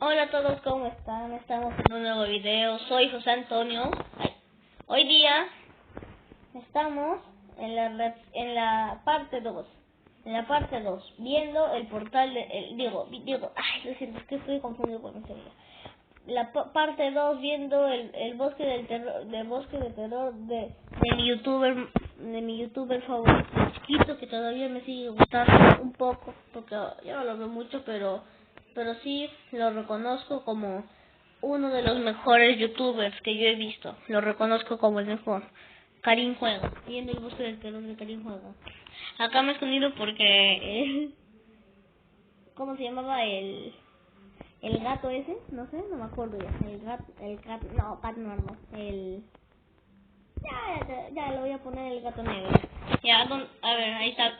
Hola a todos, ¿cómo están? Estamos en un nuevo video. Soy José Antonio. Hoy día estamos en la parte 2. En la parte 2, viendo el portal de... lo siento, es que estoy confundido con mi celular. Parte 2, viendo el bosque del terror, de mi youtuber favorito, chiquito, que todavía me sigue gustando un poco, porque ya no lo veo mucho, pero sí lo reconozco como uno de los mejores youtubers que yo he visto. Lo reconozco como el mejor. Karim Juega, viendo el bosque del terror de Karim Juega. Acá me he escondido porque ¿cómo se llamaba el gato ese? No sé, no me acuerdo ya. Ya lo voy a poner el gato negro. A ver, ahí está.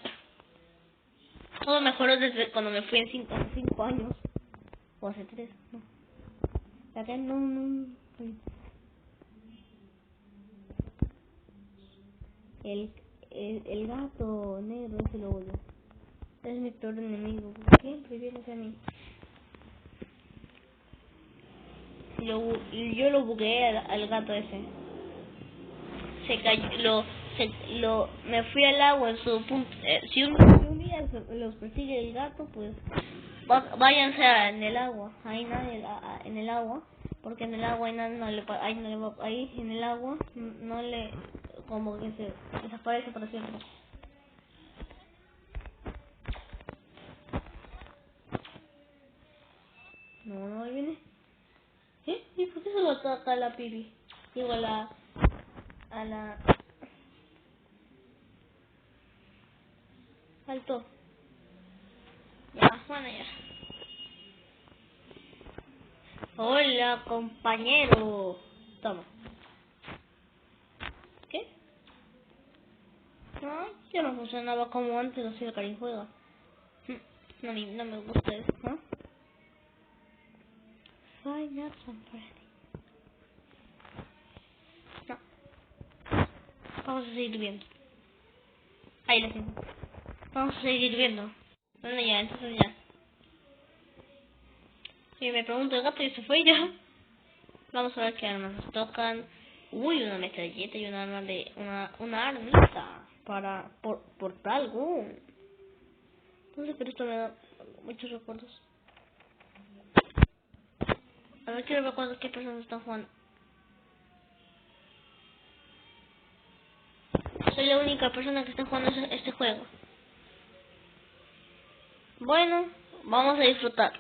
Todo mejoró desde cuando me fui hace 5 años. O hace 3, no. Acá no. El gato negro ese lo odio. Es mi peor enemigo. Siempre viene hacia mí. Yo lo bugueé al gato ese. Se cayó, me fui al agua en su punto. Si un día los persigue el gato, pues váyanse en el agua. Ahí nadie en el agua, porque en el agua ahí ahí en el agua no le, como que se desaparece para siempre. No, ahí viene. ¿Y por qué se lo ataca a la pibi? Digo, a la alto. Ya, bueno, ya. Hola, compañero. Toma. ¿Qué? No, ya no funcionaba como antes, así el Karim Juega. No me gusta eso, ¿no? Five Nights at Freddy's. No. Vamos a seguir viendo. Ahí la tengo. Vamos a seguir viendo. Bueno, ya, entonces ya. Si me pregunto el gato y se fue ya. Vamos a ver qué armas nos tocan. Uy, una metralleta y un arma de... Una armita. Por algo. No sé, pero esto me da muchos recuerdos. A ver, quiero ver qué personas están jugando. Soy la única persona que está jugando este juego. Bueno, vamos a disfrutar.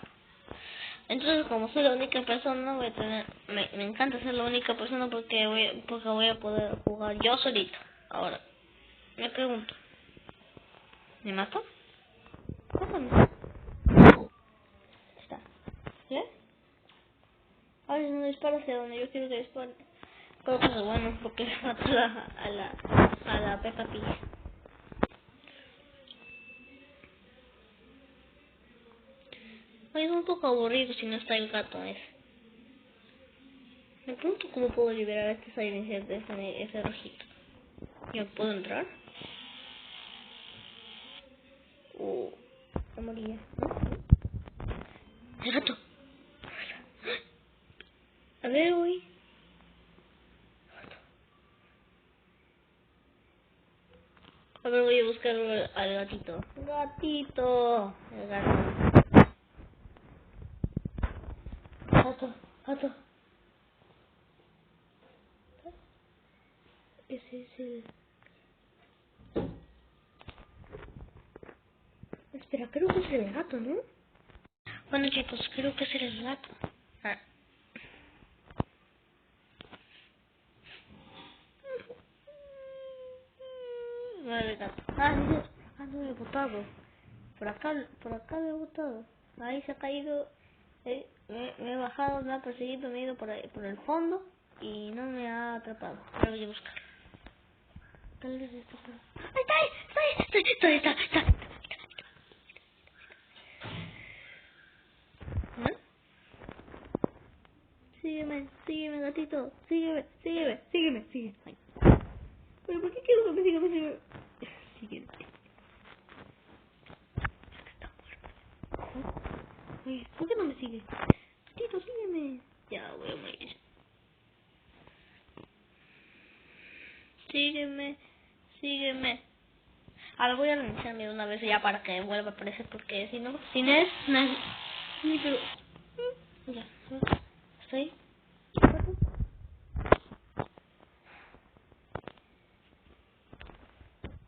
Entonces, como soy la única persona, voy a tener... Me encanta ser la única persona porque voy a poder jugar yo solito. Ahora, me pregunto, ¿me mato? Mátame. Está. ¿Ves? Ahora si no dispara hacia donde yo quiero que dispare. Creo que es bueno porque le mato a la Peppa Pig. Oye, es un poco aburrido si no está el gato ese. Me pregunto cómo puedo liberar a este silencer de ese rojito. ¿Yo puedo entrar? No moría. ¡El gato! A ver, uy. A ver, voy a buscar al gatito. ¡Gatito! El gato. Gato. Ese es el... Espera, creo que es el gato, ¿no? Bueno, chicos, creo que es el gato. No es el gato. Dios. No lo he botado. Por acá lo he botado. Ahí se ha caído. Me he bajado, me ha perseguido, me he ido por el fondo y no me ha atrapado. Ahora voy a buscar. Tal vez está por... ¡Ahí está! ¿No? Sígueme, gatito. Sígueme. Ay. ¿Pero por qué quiero que me siga? Sígueme. Está muerto. Oye, ¿por qué no me sigue? Gatito, sígueme. Ya voy a morir. Sígueme. Ahora voy a reiniciarme de una vez ya para que vuelva a aparecer, porque si no, sin él, nadie. Sí, pero... Ya, ¿estoy?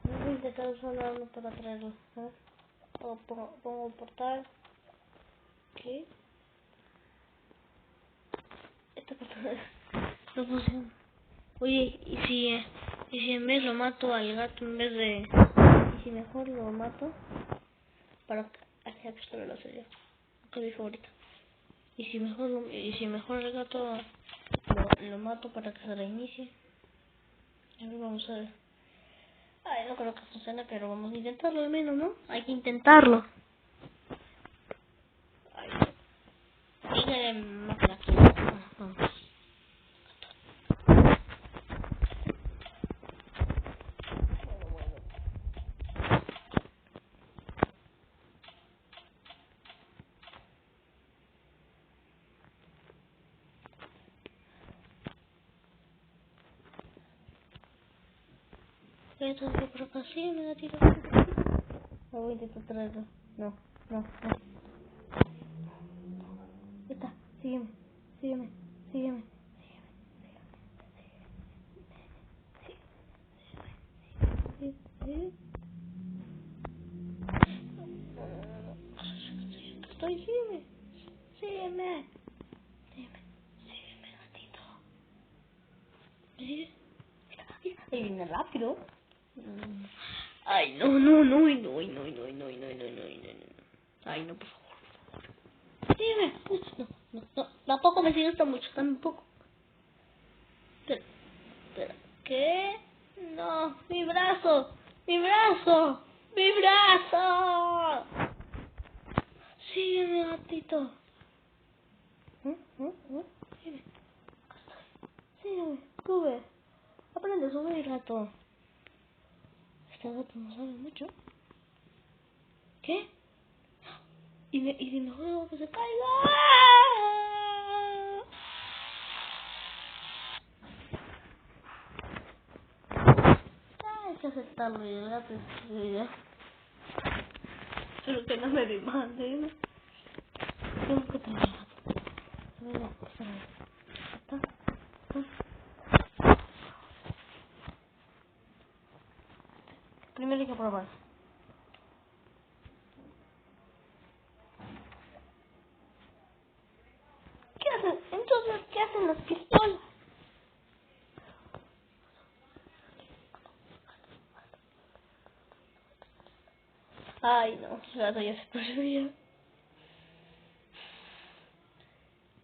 Voy a intentar usar algo para traerlo, ¿sabes? O pongo el portal. ¿Qué? Esta portal no funciona. Oye, ¿y si en vez lo mato al gato en vez de... ¿Y si mejor lo mato? Para que... Aquí pistola lo sé yo. Que es mi favorita. ¿Y si mejor el gato lo mato para que se reinicie? A ver, vamos a ver. Ay, no creo que funcione, pero vamos a intentarlo al menos, ¿no? Hay que intentarlo. Ay, sigue más aquí. Vamos. Esto es por acá, sí, me da tiro. No voy a intentar traerlo. No. Ya está, sígueme. Sí. Estoy, sígueme, gatito. ¿Sí? Ahí viene rápido. Ay, no. Ay, no, por favor. Sígueme. No. Tampoco me sigue mucho, tampoco. Espera. ¿Qué? No, mi brazo. Sígueme, gatito. Sígueme. Sígueme. Sube. Aprende a subir, gato. Este gato no sabe mucho. ¿Qué? Y si mejor hago que se caiga. Hay que aceptarlo y el gato ya. Espero que no me demanden. Tengo que traer el gato. Mira, está. Primero hay que probar. ¿Qué hacen? Entonces, ¿qué hacen las pistolas? Ay, no, el gato ya se perdió.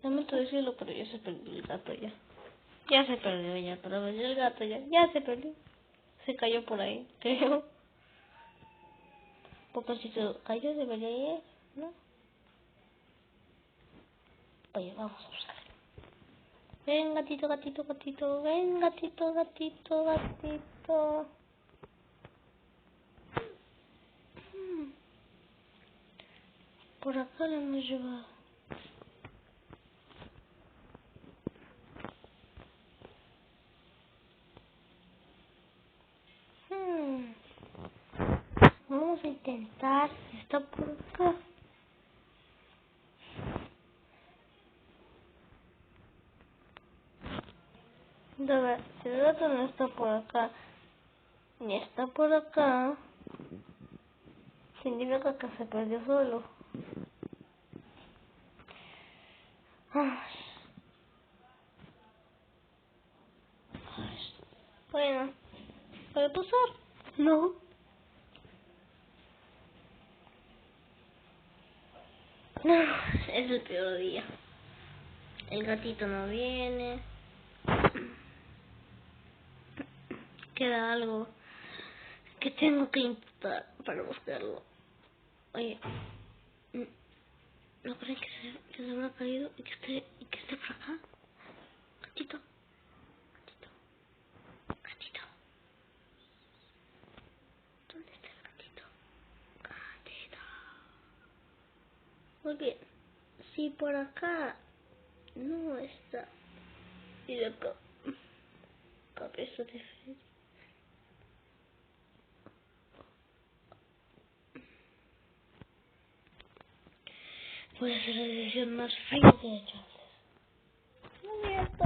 Lamento decirlo, pero ya se perdió el gato ya. Ya se perdió ya, pero el gato ya se perdió. Se cayó por ahí, creo. Porque si se cayó debería ir, ¿no? Oye, vamos a buscar. Ven, gatito. Ven, gatito. Por acá lo hemos llevado. Vamos a intentar si está por acá. De ver, si el gato no está por acá, ni está por acá, significa que se perdió solo. Bueno, ¿puede pasar? No. No, es el peor día. El gatito no viene. Queda algo que tengo que intentar para buscarlo. Oye, ¿no creen que se habrá caído y que esté por acá? Gatito. ¿Dónde está el gatito? Gatito. Muy bien. Sí, por acá No está. Y de acá. Cabeza de feria. Voy a hacer la decisión más fría que he hecho antes. ¡No miento!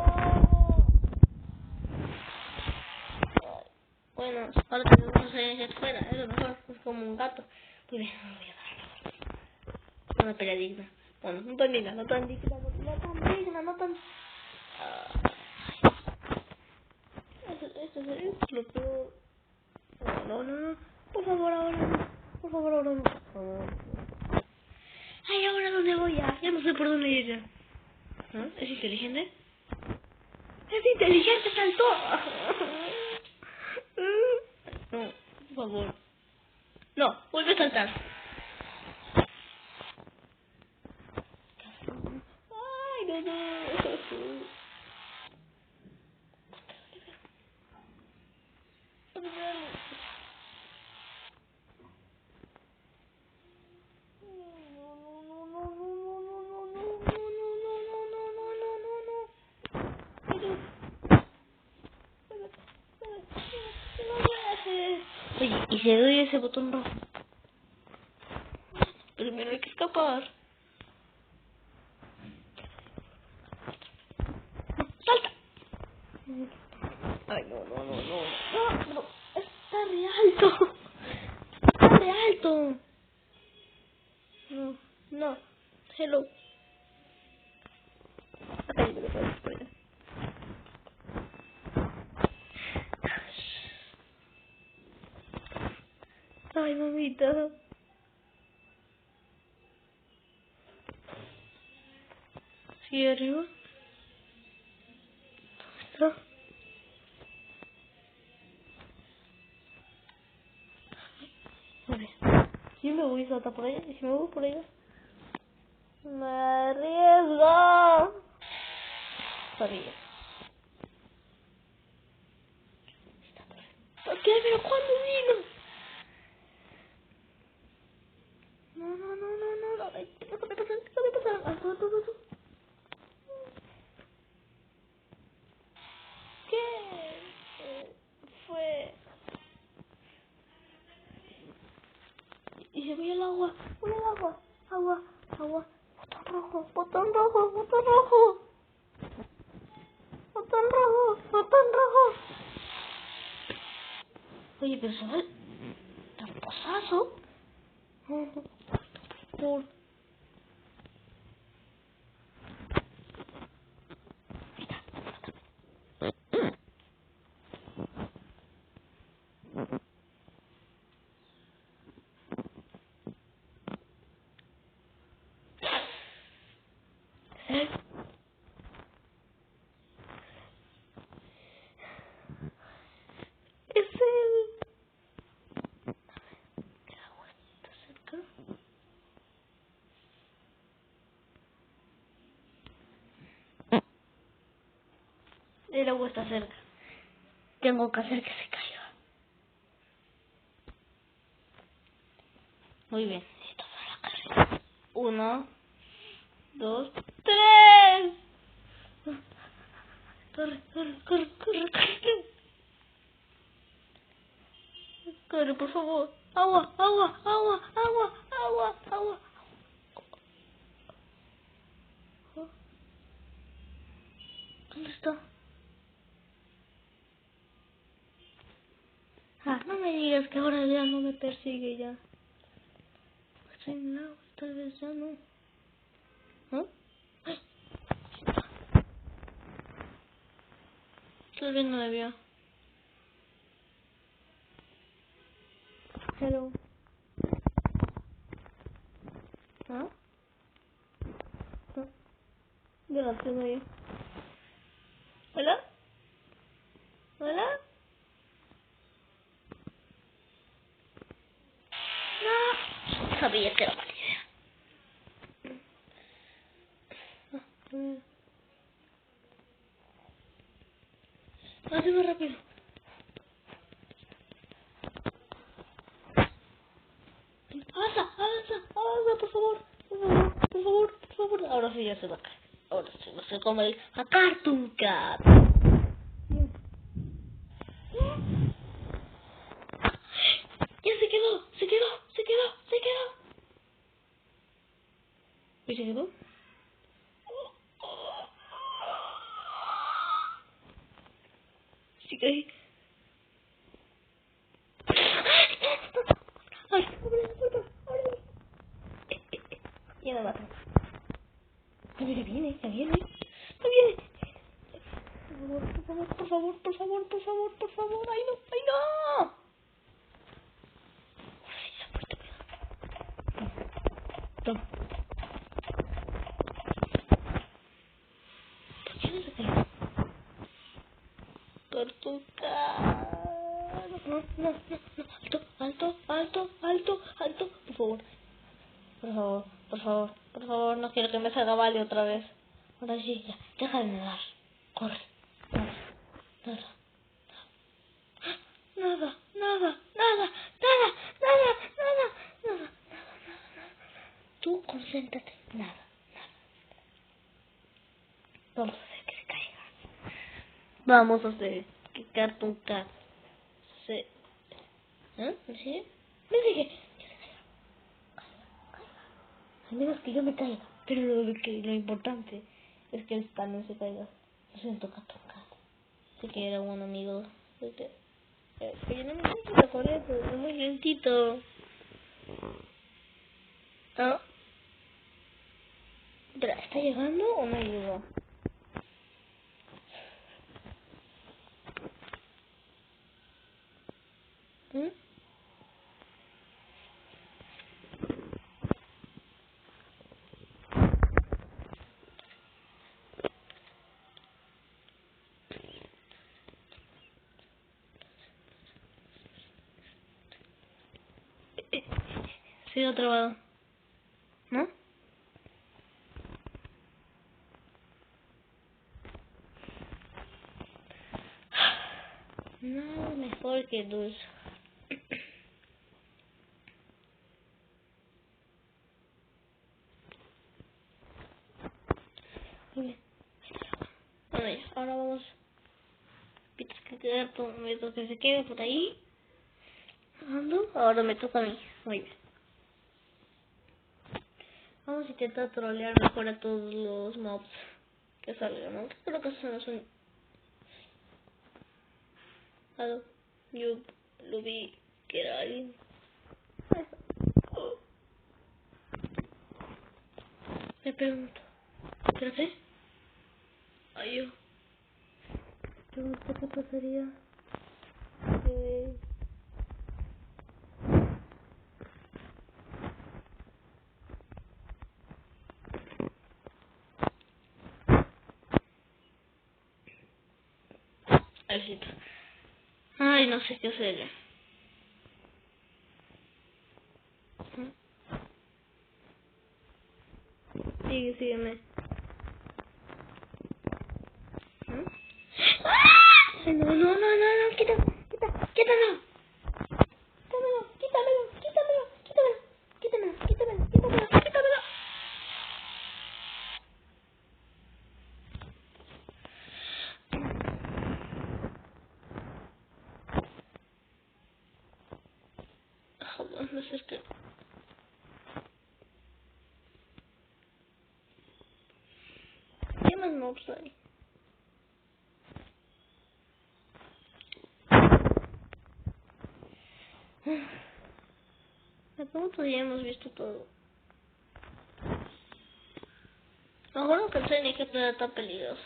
Bueno, ahora tenemos una experiencia fuera, es lo mejor, es como un gato. Muy bien, no voy a dar una pelea digna. Bueno, no tan digna, no tan digna, no tan... Esto es lo peor. No. Por favor, ahora no. Por favor, ahora no. Ay, ¿ahora dónde voy ya? Ya no sé por dónde ir ya. ¿No? ¿Es inteligente? ¡Es inteligente, saltó! No, por favor. No, vuelve a saltar. Ay, no. Oye, ¿y si doy ese botón rojo? Primero hay que escapar. ¡Salta! Ay, no. No, está re alto. Está re alto. No. Hello. Ay, no me puedes poner. Ay, mamita. ¿Sí arriba? ¿Dónde está? Vale. Yo me voy a saltar por allá. ¿Y si me voy por allá? Me arriesgo. Sabía. ¿Por qué? ¿Pero cuándo vino? No. Ay, ¿qué pasa? ¿Qué fue? Y se voy al agua. Voy al agua. Agua. Botón rojo. Botón rojo. Oye, pero se ve tramposazo. Por... Es el... ¿El agua está cerca? El agua está cerca. Tengo que hacer que se caiga. Muy bien. Necesito hacer la carrera. 1, 2, 3. Corre. Corre, por favor. Agua. ¿Dónde está? No me digas que ahora ya no me persigue ya. Estoy en el agua, tal vez ya no. ¿No? Tal vez no me vio. Hello. ¿No? Yo la tengo yo. ¿Hola? No. Sabía que era mala idea. Hazme rápido. Avanza, por favor. Ahora sí ya se va a caer. Ahora sí, no sé cómo el a Cartoon Cat. Ya se quedó. ¿Y se quedó? Sigue ahí. Ay, abre la puerta, ábrela. Ya me mata. Ya viene. Por favor. Ay, no. Ay, la puerta. Toma. ¿Por qué no se cayó? Tortuga. No. Alto. Por favor, no quiero que me salga Vale otra vez. Ahora sí, ya, deja de nadar. Corre. Nada. Tú concéntrate. Nada. Vamos a hacer que se caiga. Vamos a hacer que Cartoon Cat se... ¿Eh? ¿Sí? Me dije... Al menos que yo me caiga. Pero lo importante es que el panel se caiga. Lo siento, Cartoon Cat. Sé que era un amigo. Pero no me gusta por eso. Es muy lentito. ¿Ah? ¿Está llegando o no llegó? ¿Mm? Se ha trabado. ¿No? No, mejor que dos. Bueno, ya, ahora vamos. Mientras que se quede por ahí. Ahora me toca a mí. Muy bien. Vamos a intentar trolear mejor a todos los mobs que salgan, ¿no? Creo que son los únicos. Yo lo vi que era alguien. Me pregunto. ¿Pero qué? Ay, yo. Pregunto qué pasaría. Ay, no sé qué hacer. Sígueme. Ay, no, quítalo. Quítamelo. No sé qué. ¿Qué más mobs hay? De pronto ya hemos visto todo. Ahora no pensé ni que era tan peligroso.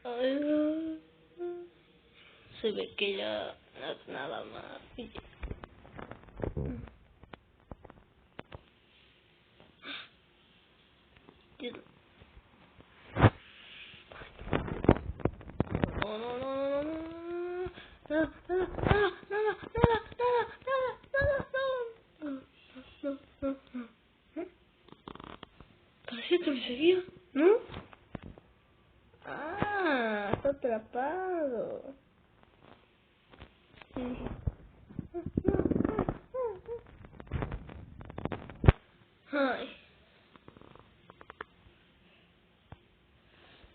Ay, se ve que ya no es nada más. Parecía que me seguía, ¿no? Ah, está atrapado. Ay.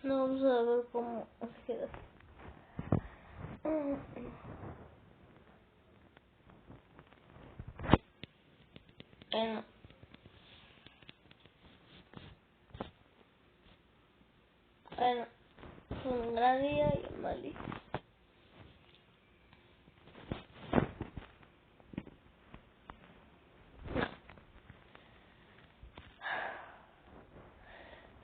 No, vamos a ver cómo queda. Bueno. Bueno. Fue un gran día y un mal día.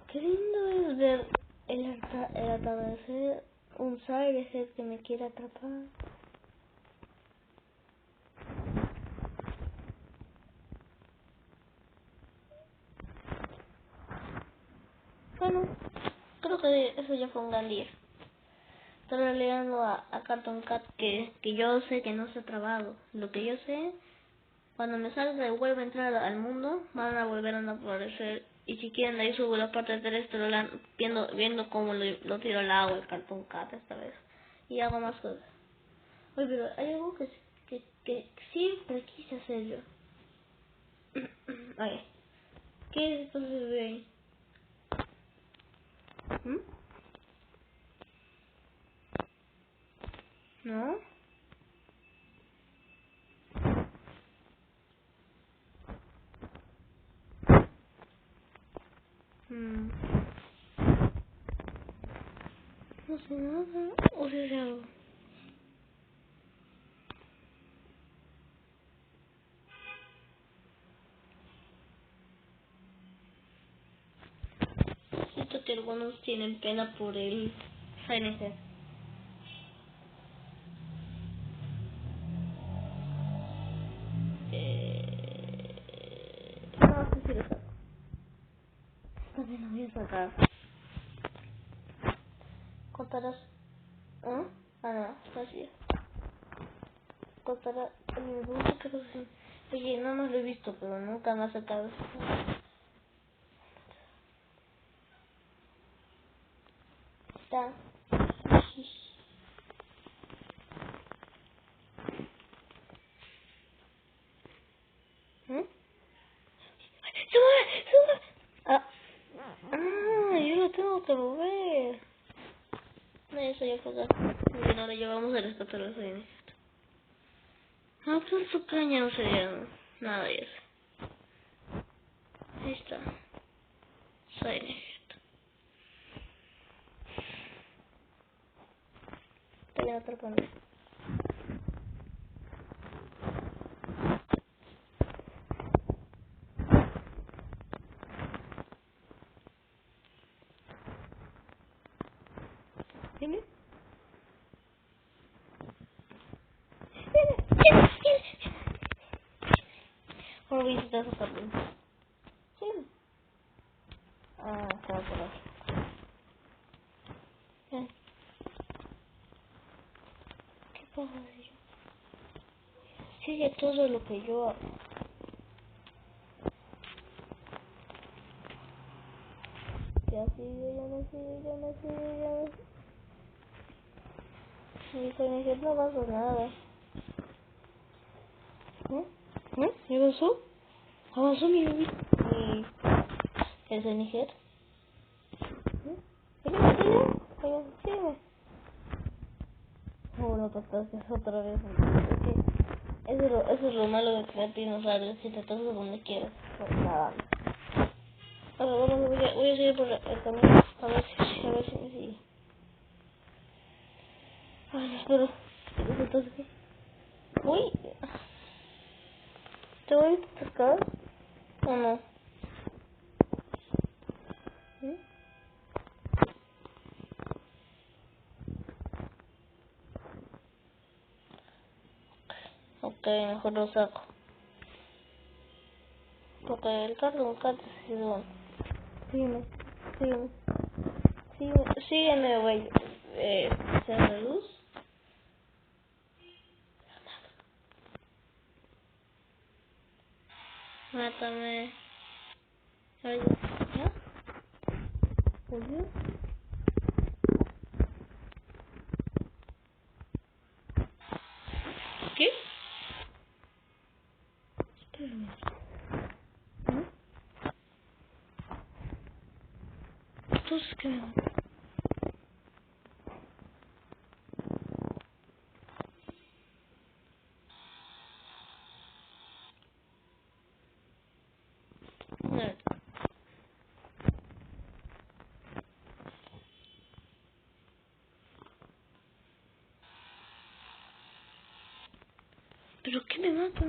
Qué lindo es ver el atardecer, un Sirehead que me quiere atrapar. Bueno, creo que eso ya fue un gran día. Estaba leyendo a Cartoon Cat que yo sé que no se ha trabado. Lo que yo sé, cuando me salga y vuelva a entrar al mundo, van a volver a aparecer. Y si quieren, ahí subo la parte 3 viendo cómo lo tiro al agua el Cartoon Cat esta vez. Y hago más cosas. Oye, pero hay algo que siempre quise hacer yo. Oye, ¿qué es esto que se ve ahí? ¿Mm? ¿No? No sé nada. O sea, es algo. Siento que algunos tienen pena por el CNC. No sé si lo saco. También lo voy a sacar. Contarás. ¿Ah? Ah, no, así. Contarás. Oye, no lo he visto, pero nunca me ha sacado. Está. ¿Mm? ¡Se mueve! ¡Se mueve! Yo lo tengo que mover. No, eso ya fue acá. Bien, ahora ya vamos a rescatar los CNC. Ah, por tu caña no sería nada de eso. Ahí está. CNC. Estoy atrapando. Dime. Ahora voy a intentar sacarlo. Sí. Ah, está por aquí. ¿Qué pasa si yo? Sigue todo lo que yo hago. Ya sigue, ya no sigue, ya no sigue, ya no sigue. Mi conexión no pasó nada. ¿Qué pasó? Avanzó mi bebé. ¿El Niger? Sígueme. Bueno, patatas otra vez. Eso es lo malo de crear dinosaurios. Si te tomas donde quieras. Pues nada. Bueno, voy a seguir por el camino. A ver si me sigue. Ay, espero. Entonces, ¿qué? Uy. ¿Te voy a tocar? ¿O no? ¿Mm? Ok, mejor lo saco. Porque el carro es bueno. Sígueme. Sígueme. Sígueme, güey. ¿Se la luz? Mátame. Ay, ¿ya? ¿Volvió? ¿Qué? cosas que me... ¿Pero qué me mata?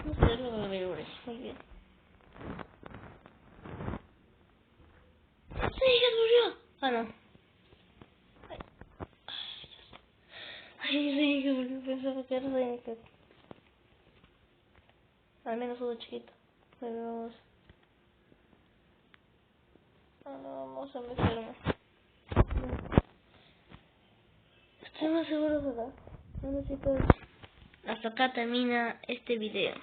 No sé lo de verures. Muy bien. ¡Sí, ya murió! Ah, no. Ay, sí, que murió. Pensaba que era de... Al menos uno chiquito. Pero vamos. Ah, no, vamos a meterme. Estoy más seguro, ¿verdad? Bueno, chicos, hasta acá termina este video.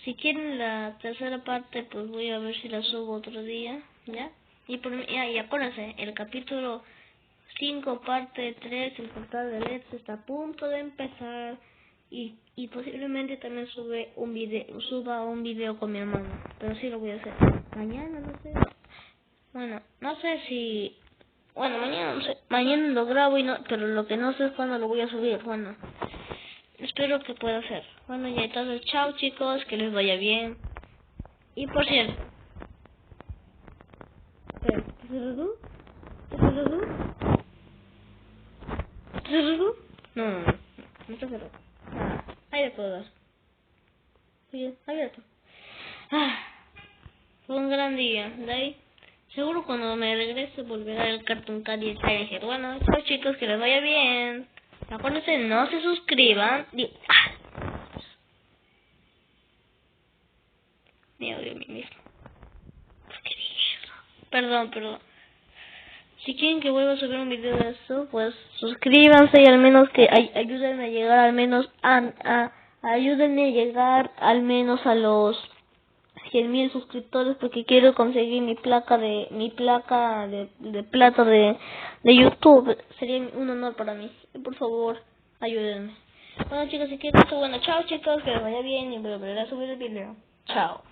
Si quieren la tercera parte, pues voy a ver si la subo otro día, ¿ya? Y acuérdense, el capítulo 5, parte 3, el portal de Let's está a punto de empezar. Y posiblemente también suba un video con mi hermano. Pero sí lo voy a hacer. Mañana, no sé. Bueno, no sé si... Bueno, mañana no sé. Mañana lo grabo pero lo que no sé es cuándo lo voy a subir. Bueno, espero que pueda hacer. Bueno, ya entonces, chao chicos, que les vaya bien. Y por cierto... Espera, ¿te saludó? ¿Te saludó? ¿Te saludó? No, no está cerrado. Nada, ahí le puedo dar. Bien, abierto. Fue un gran día, de ahí. Seguro cuando me regrese volverá el Cartoon Cat y el Challenger. Bueno, chao chicos, que les vaya bien. Acuérdense, no se suscriban. Me odio a mí mismo. ¿Por qué dije eso? Perdón. Si quieren que vuelva a subir un video de esto, pues suscríbanse y al menos que ayúdenme a llegar al menos ayúdenme a llegar al menos a los 100.000 suscriptores, porque quiero conseguir mi placa de plata de YouTube. Sería un honor para mí. Por favor, ayúdenme. Bueno chicos, si quieren esto, bueno, chao chicos, que les vaya bien y volveré a subir el video. Chao.